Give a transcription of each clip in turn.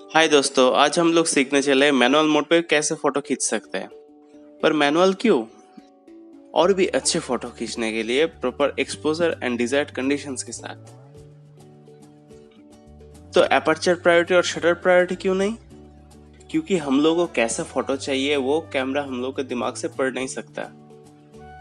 हाय दोस्तों, आज हम लोग सीखने चले मैनुअल मोड पे कैसे फोटो खींच सकते हैं। पर मैनुअल क्यों? और भी अच्छे फोटो खींचने के लिए proper exposure and desired conditions के साथ। तो एपर्चर प्रायोरिटी और शटर प्रायोरिटी क्यों नहीं? क्योंकि हम लोगों को कैसा फोटो चाहिए वो कैमरा हम लोग के दिमाग से पढ़ नहीं सकता।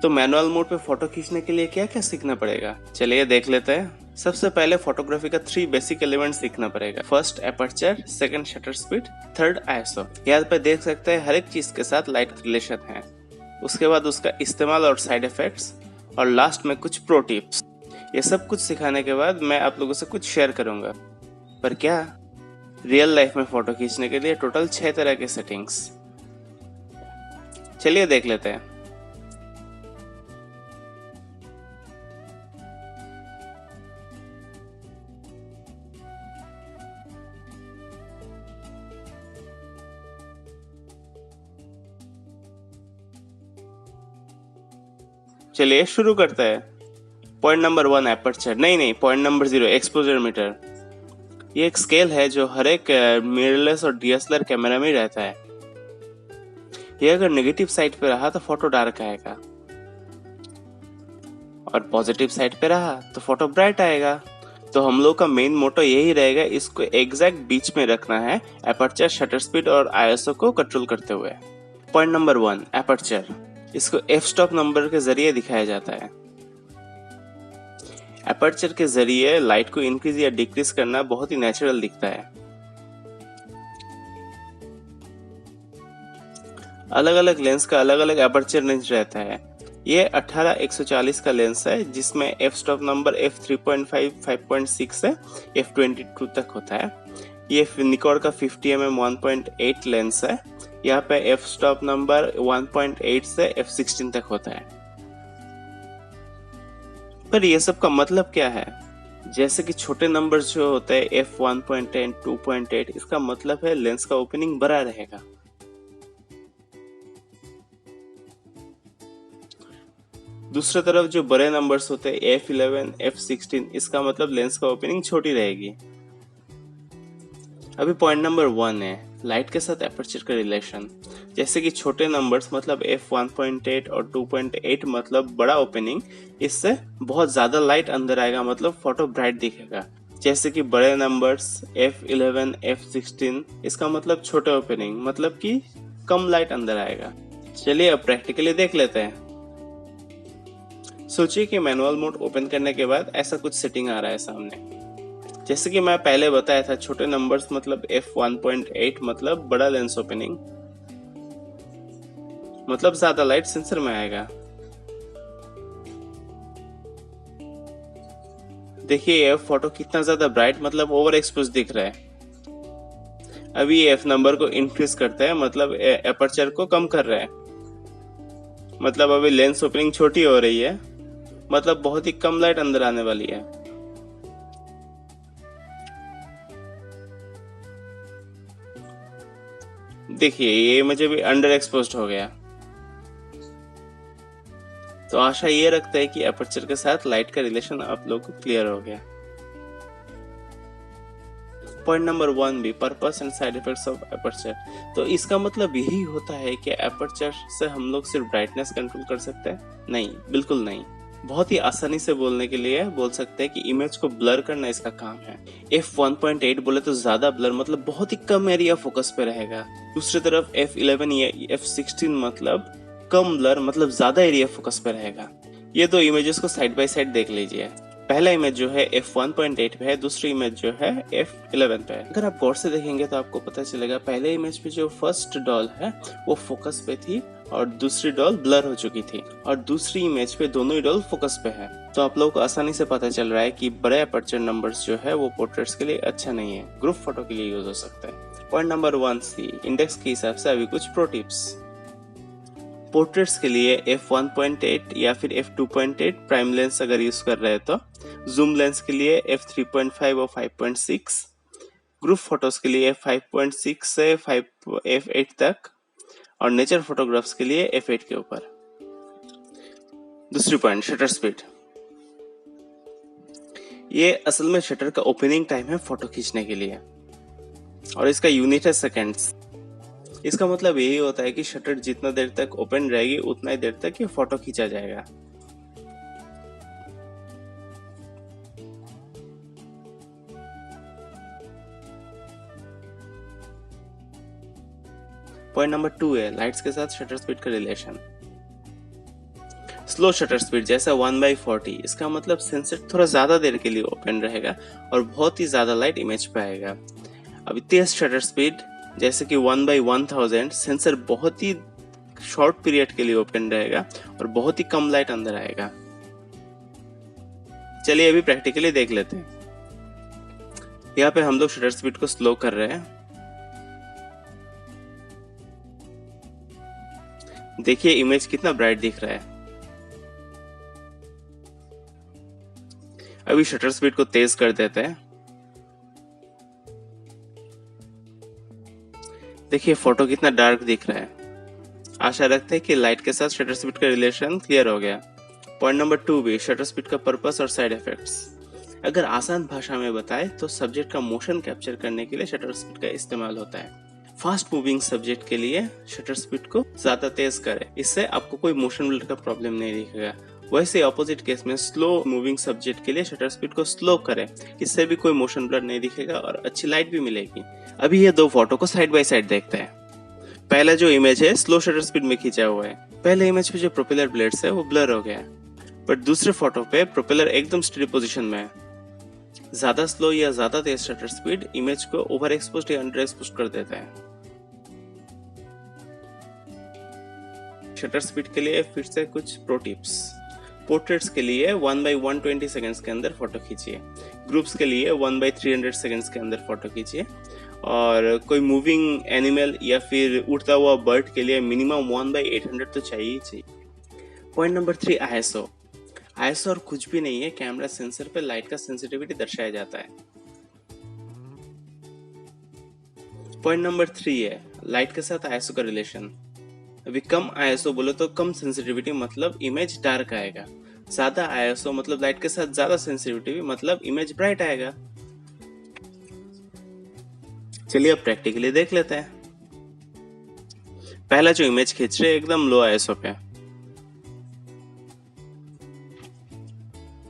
तो मैनुअल मोड पे फोटो खींचने के लिए क्या क्या सीखना पड़ेगा, चलिए देख लेते हैं। सबसे पहले फोटोग्राफी का 3 बेसिक एलिमेंट सीखना पड़ेगा। First aperture, second shutter speed, third ISO. यहाँ पे देख सकते हैं हर एक चीज के साथ लाइट रिलेशन है। उसके बाद उसका इस्तेमाल और साइड इफेक्ट्स, और लास्ट में कुछ प्रो टिप्स। ये सब कुछ सिखाने के बाद मैं आप लोगों से कुछ शेयर करूंगा। पर क्या रियल लाइफ में फोटो खींचने के लिए टोटल 6 तरह के सेटिंग्स। चलिए देख लेते हैं। चलिए शुरू करते हैं। पॉइंट नंबर 1 एपर्चर, नहीं, पॉइंट नंबर 0 एक्सपोजर मीटर। ये एक स्केल है जो हर एक मिररलेस और डीएसएलआर कैमरा में रहता है। ये अगर नेगेटिव साइड पे रहा तो फोटो डार्क आएगा, और पॉजिटिव साइड पे रहा तो फोटो ब्राइट आएगा। तो हम लोग का मेन मोटो यही रहेगा, इसको एग्जैक्ट बीच में रखना है, एपर्चर, शटर स्पीड और आईएसओ को कंट्रोल करते हुए। पॉइंट नंबर 1 एपर्चर, इसको एफ स्टॉप नंबर के जरिए दिखाया जाता है। एपर्चर के जरिए लाइट को इंक्रीज या डिक्रीज करना बहुत ही नेचुरल दिखता है। अलग अलग लेंस का अलग अलग एपर्चर रेंज रहता है। ये 18-140 का लेंस है, जिसमें एफ स्टॉप नंबर f3.5, 5.6 से f22 तक होता है। ये निकॉन का 50mm 1.8 लेंस है। यहाँ पे एफ स्टॉप नंबर 1.8 से f16 तक होता है। पर ये सब का मतलब क्या है? जैसे कि छोटे नंबर जो होते हैं f1.10, 2.8, इसका मतलब है लेंस का ओपनिंग बड़ा रहेगा। दूसरी तरफ जो बड़े नंबर्स होते हैं f11, f16, इसका मतलब लेंस का ओपनिंग छोटी रहेगी। अभी पॉइंट नंबर 1 है लाइट के साथ एपर्चर का रिलेशन। जैसे कि छोटे नंबर्स मतलब f1.8 और 2.8 मतलब बड़ा ओपनिंग, इससे बहुत ज्यादा लाइट अंदर आएगा, मतलब फोटो ब्राइट दिखेगा। जैसे कि बड़े नंबर्स f11, f16, इसका मतलब छोटे ओपनिंग, मतलब कि कम लाइट अंदर आएगा। चलिए अब प्रैक्टिकली देख लेते हैं। सोचिए कि मैनुअल मोड ओपन करने के बाद ऐसा कुछ सेटिंग आ रहा है सामने। जैसे कि मैं पहले बताया था, छोटे नंबर्स मतलब f1.8 मतलब बड़ा लेंस ओपनिंग, मतलब ज्यादा लाइट सेंसर में आएगा। देखिए ये फोटो कितना ज्यादा ब्राइट, मतलब ओवर एक्सपोज दिख रहा है। अभी एफ नंबर को इंक्रीज करता है, मतलब एपर्चर को कम कर रहा है, मतलब अभी लेंस ओपनिंग छोटी हो रही है, मतलब बहुत ही कम लाइट अंदर आने वाली है। देखिए ये मुझे भी अंडर एक्सपोज्ड हो गया। तो आशा ये रखता है कि एपर्चर के साथ लाइट का रिलेशन आप लोग को क्लियर हो गया। पॉइंट नंबर 1 भी purpose and side effects of aperture. तो इसका मतलब यही होता है कि एपर्चर से हम लोग सिर्फ ब्राइटनेस कंट्रोल कर सकते हैं? नहीं, बिल्कुल नहीं। बहुत ही आसानी से बोलने के लिए बोल सकते हैं कि इमेज को ब्लर करना इसका काम है। f1.8 बोले तो ज्यादा ब्लर, मतलब बहुत ही कम एरिया फोकस पे रहेगा। दूसरी तरफ f11 या f16 मतलब कम ब्लर, मतलब ज्यादा एरिया फोकस पे रहेगा। ये दो इमेजेस को साइड बाय साइड देख लीजिए। पहला इमेज जो है f1.8 पे है, दूसरी इमेज जो है f11 पे है। अगर आप गौर से देखेंगे तो आपको पता चलेगा पहले इमेज पे जो फर्स्ट डॉल है वो फोकस पे थी और दूसरी डॉल ब्लर हो चुकी थी, और दूसरी इमेज पे दोनों ही डॉल फोकस पे है। तो आप लोगों को आसानी से पता चल रहा है कि बड़े अपर्चर नंबर्स जो है वो पोर्ट्रेट्स के लिए अच्छा नहीं है, ग्रुप फोटो के लिए यूज हो सकता है। पॉइंट नंबर 1C, इंडेक्स के हिसाब से अभी कुछ प्रो टिप्स। पोर्ट्रेट्स के लिए f1.8 या फिर f2.8 प्राइम लेंस अगर यूज कर रहे हैं तो, जूम लेंस के लिए f3.5 और 5.6, ग्रुप फोटोज के लिए 5.6 से f8 तक, और नेचर फोटोग्राफ्स के लिए f8 के ऊपर। दूसरी पॉइंट, शटर स्पीड। ये असल में शटर का ओपनिंग टाइम है फोटो खींचने के लिए। और इसका यूनिट है सेकेंड्स। इसका मतलब यही होता है कि शटर जितना देर तक ओपन रहेगी उतना ही देर तक ये फोटो खींचा जाएगा। पॉइंट नंबर 2 है लाइट्स के साथ शटर स्पीड का रिलेशन। स्लो शटर स्पीड जैसा 1/40, इसका मतलब सेंसर थोड़ा ज्यादा देर के लिए ओपन रहेगा और बहुत ही ज्यादा लाइट इमेज पे आएगा। अभी तेज शटर स्पीड जैसे कि 1/1000, सेंसर बहुत ही शॉर्ट पीरियड के लिए ओपन रहेगा और बहुत ही कम लाइट अंदर आएगा। चलिए अभी प्रैक्टिकली देख लेते हैं। यहाँ पे हम लोग शटर स्पीड को स्लो कर रहे हैं। देखिए इमेज कितना ब्राइट दिख रहा है। अभी शटर स्पीड को तेज कर देते हैं। देखिए फोटो कितना डार्क दिख रहा है। आशा रखते हैं कि लाइट के साथ शटर स्पीड का रिलेशन क्लियर हो गया। पॉइंट नंबर 2 भी शटर स्पीड का पर्पस और साइड इफेक्ट्स। अगर आसान भाषा में बताएं तो सब्जेक्ट का मोशन कैप्चर करने के लिए शटर स्पीड का इस्तेमाल होता है। फास्ट मूविंग सब्जेक्ट के लिए शटर स्पीड को ज्यादा तेज करें, इससे आपको कोई मोशन ब्लर का प्रॉब्लम नहीं दिखेगा। वैसे ऑपोजिट केस में स्लो मूविंग सब्जेक्ट के लिए शटर स्पीड को स्लो करें, इससे भी कोई मोशन ब्लर नहीं दिखेगा और अच्छी लाइट भी मिलेगी। अभी ये दो फोटो को साइड बाय साइड देखते हैं। पहला जो इमेज है स्लो शटर स्पीड में खींचा हुआ है। पहले इमेज पे जो प्रोपेलर ब्लेड्स है वो ब्लर हो गया है, बट दूसरे फोटो पे प्रोपेलर एकदम स्टेडी पोजीशन में है। ज्यादा स्लो या ज्यादा तेज शटर स्पीड इमेज को ओवर एक्सपोज्ड या अंडर एक्सपोज्ड कर देता है। शटर स्पीड के लिए फिर से कुछ प्रो टिप्स। पोर्ट्रेट्स के लिए 1/120 सेकंड्स के अंदर फोटो खींचिए। ग्रुप्स के लिए 1/300 सेकंड्स के अंदर फोटो खींचिए। और कोई मूविंग एनिमल या फिर उड़ता हुआ बर्ड के लिए मिनिमम 1/800 तो चाहिए ही चाहिए। Point number 3 ISO। ISO और कुछ भी नहीं है, कैमरा सेंसर पे लाइट का सेंसिटिविटी दर्शाया जाता है। पॉइंट नंबर 3 है लाइट के साथ ISO का रिलेशन। अभी कम ISO बोले तो कम सेंसिटिविटी मतलब इमेज डार्क आएगा। ज्यादा ISO मतलब लाइट के साथ ज्यादा सेंसिटिविटी मतलब इमेज ब्राइट आएगा। चलिए अब प्रैक्टिकली देख लेते हैं। पहला जो इमेज खींच रहे एकदम लो ISO पे,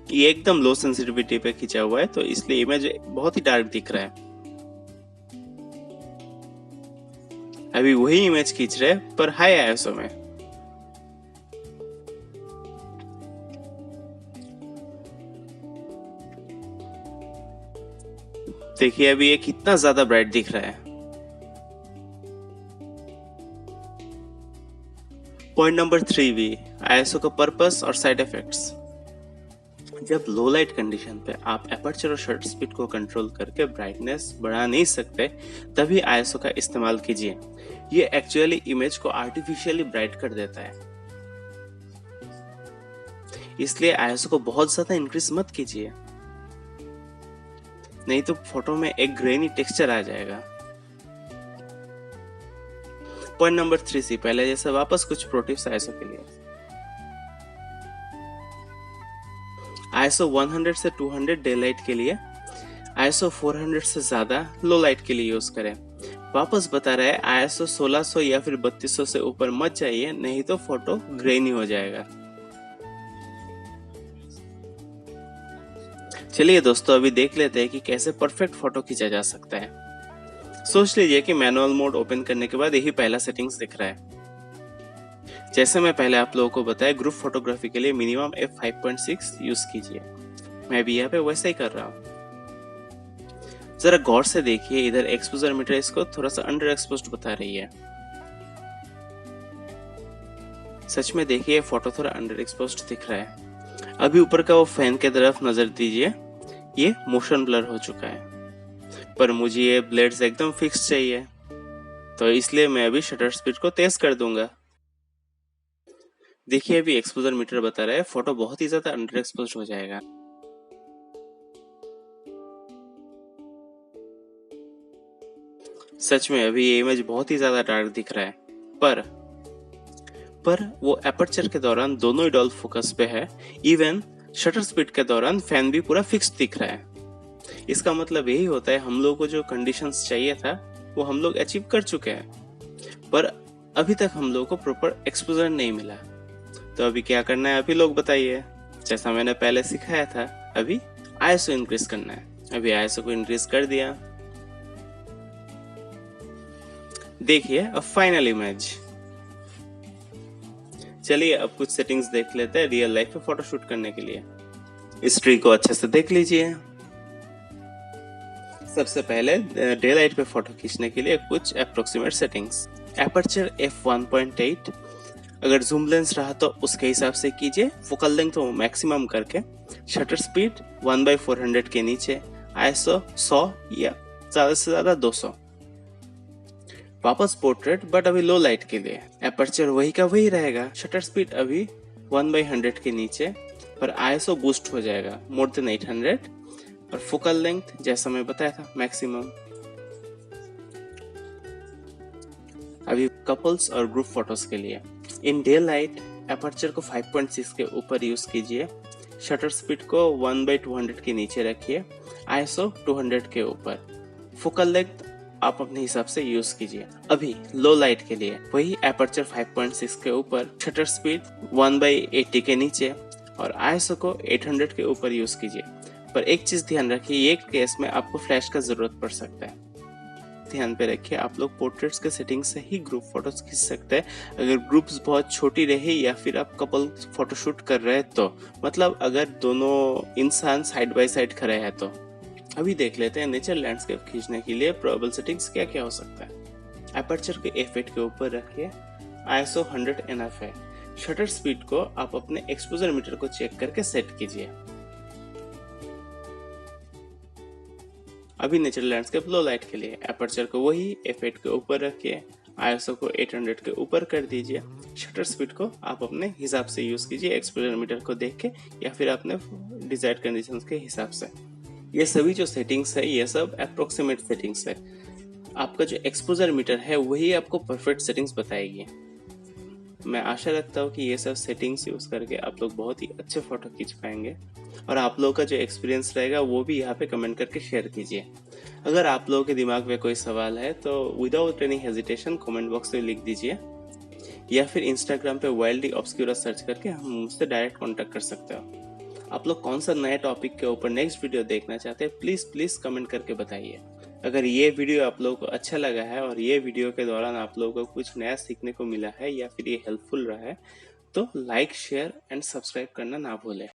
ये एकदम लो सेंसिटिविटी पे खींचा हुआ है तो इसलिए इमेज बहुत ही डार्क दिख रहा है। अभी वही इमेज खींच रहे पर हाई ISO में। देखिए अभी ये कितना ज्यादा ब्राइट दिख रहा है। पॉइंट नंबर 3 भी ISO का पर्पस और साइड इफेक्ट्स। जब लो लाइट कंडीशन पे आप एपर्चर और शटर स्पीड को कंट्रोल करके ब्राइटनेस बढ़ा नहीं सकते, तभी ISO का इस्तेमाल कीजिए। ये एक्चुअली इमेज को आर्टिफिशियली ब्राइट कर देता है, इसलिए ISO को बहुत ज्यादा इंक्रीज मत कीजिए, नहीं तो फोटो में एक ग्रेनी टेक्सचर आ जाएगा। पॉइंट नंबर 3 से पहले जैसे वापस कुछ प्रो टिप्स ISO के लिए। ISO 100 से 200 डे लाइट के लिए, ISO 400 से ज्यादा लो लाइट के लिए यूज करें। वापस बता रहे हैं ISO 1600 या फिर 3200 से ऊपर मत जाइए, नहीं तो फोटो ग्रेनी हो जाएगा। चलिए दोस्तों अभी देख लेते हैं कि कैसे परफेक्ट फोटो खींचा जा सकता है। सोच लीजिए कि मैनुअल मोड ओपन करने के बाद यही पहला सेटिंग्स दिख रहा है। जैसे मैं पहले आप लोगों को बताया, ग्रुप फोटोग्राफी के लिए मिनिमम f5.6 यूज कीजिए। मैं भी यहाँ पे वैसा ही कर रहा हूँ। जरा गौर से देखिए, इधर एक्सपोजर मीटर इसको थोड़ा सा अंडर एक्सपोज्ड बता रही है। सच में देखिए फोटो थोड़ा अंडर एक्सपोज्ड दिख रहा है। अभी ऊपर का वो फैन के तरफ नजर दीजिए, ये मोशन ब्लर हो चुका है, पर मुझे ये ब्लेड्स एकदम फिक्स चाहिए, तो इसलिए मैं अभी शटर स्पीड को तेज कर दूंगा। देखिए अभी एक्सपोजर मीटर बता रहा है फोटो बहुत ही ज्यादा अंडर एक्सपोज्ड हो जाएगा। सच में अभी ये इमेज बहुत ही ज्यादा डार्क दिख रहा है, पर वो एपर्चर के दौरान दोनों ही डॉल्फ फोकस पे है। इवन शटर स्पीड के दौरान फैन भी पूरा फिक्स दिख रहा है। इसका मतलब यही होता है हम लोगों को जो कंडीशंस चाहिए था वो हम लोग अचीव कर चुके हैं, पर अभी तक हम लोगों को प्रॉपर एक्सपोजर नहीं मिला। तो अभी क्या करना है अभी लोग बताइए। जैसा मैंने पहले सिखाया था, अभी आईएसओ इंक्रीज करना है। अभी आईएसओ को इंक्रीज कर दिया, देखिए अब फाइनल इमेज। चलिए अब कुछ सेटिंग्स देख लेते हैं रियल लाइफ में फोटोशूट करने के लिए। इस ट्री को अच्छे से देख लीजिए। सबसे पहले डे लाइट पे फोटो खींचने के लिए कुछ अप्रोक्सीमेट सेटिंग्स। एपर्चर f1.8, अगर जूम लेंस रहा तो उसके हिसाब से कीजिए। फोकल लेंथ तो मैक्सिमम करके, शटर स्पीड 1/400 के नीचे, आईएसओ 100 या ज्यादा से ज्यादा 200। वापस पोर्ट्रेट बट अभी लो लाइट के लिए। एपर्चर वही का वही रहेगा, शटर स्पीड अभी 1/100 के नीचे, पर आईएसओ बूस्ट हो जाएगा मोर देन 800, और फोकल लेंथ जैसा मैं बताया था मैक्सिमम। अभी कपल्स और ग्रुप फोटोज के लिए इन डे लाइट एपर्चर को 5.6 के ऊपर यूज कीजिए, शटर स्पीड को 1/200 के नीचे रखिए, आईएसओ 200 के ऊपर, फोकल लेंथ आप अपने हिसाब से यूज कीजिए। अभी लो लाइट के लिए वही एपर्चर 5.6 के ऊपर, शटर स्पीड 1/80 के नीचे, और आईएसओ को 800 के ऊपर यूज कीजिए। पर एक चीज ध्यान रखिए, ये केस में आपको फ्लैश का जरूरत पड़ सकता है। ध्यान पे रखिए, आप लोग पोर्ट्रेट्स के सेटिंग से ही ग्रुप फोटोज खींच सकते हैं अगर ग्रुप्स बहुत छोटी रहे या फिर आप कपल फोटोशूट कर रहे हैं तो, मतलब अगर दोनों इंसान साइड बाय साइड खड़े हैं तो। अभी देख लेते हैं नेचर लैंडस्केप खींचने के लिए प्रोबेबल सेटिंग्स क्या क्या हो सकता है। एपर्चर के f8 के ऊपर रखिए, आईएसओ 100 एनएफ है। शटर स्पीड को आप अपने एक्सपोजर मीटर को चेक करके सेट कीजिए। अभी नेचर लैंडस्केप लो लाइट के लिए एपर्चर को वही f8 के ऊपर रखिए, आईएसओ को 800 के ऊपर कर दीजिए, शटर स्पीड को आप अपने हिसाब से यूज कीजिए एक्सपोजर मीटर को देख के या फिर अपने डिजायर्ड कंडीशंस के हिसाब से। ये सभी जो सेटिंग्स है ये सब अप्रोक्सीमेट सेटिंग्स है। आपका जो एक्सपोजर मीटर है वही आपको परफेक्ट सेटिंग्स बताएगी। मैं आशा रखता हूँ कि ये सब सेटिंग्स यूज करके आप लोग बहुत ही अच्छे फोटो खींच पाएंगे, और आप लोगों का जो एक्सपीरियंस रहेगा वो भी यहाँ पे कमेंट करके शेयर कीजिए। अगर आप लोगों के दिमाग में कोई सवाल है तो without any hesitation comment box में लिख दीजिए, या फिर इंस्टाग्राम पे वाइल्डली ऑब्सक्यूरा सर्च करके हम मुझसे डायरेक्ट कॉन्टेक्ट कर सकते हो। आप लोग कौन सा नए टॉपिक के ऊपर नेक्स्ट वीडियो देखना चाहते हैं प्लीज कमेंट करके बताइए। अगर ये वीडियो आप लोगों को अच्छा लगा है और ये वीडियो के दौरान आप लोगों को कुछ नया सीखने को मिला है या फिर ये हेल्पफुल रहा है तो लाइक शेयर एंड सब्सक्राइब करना ना भूलें।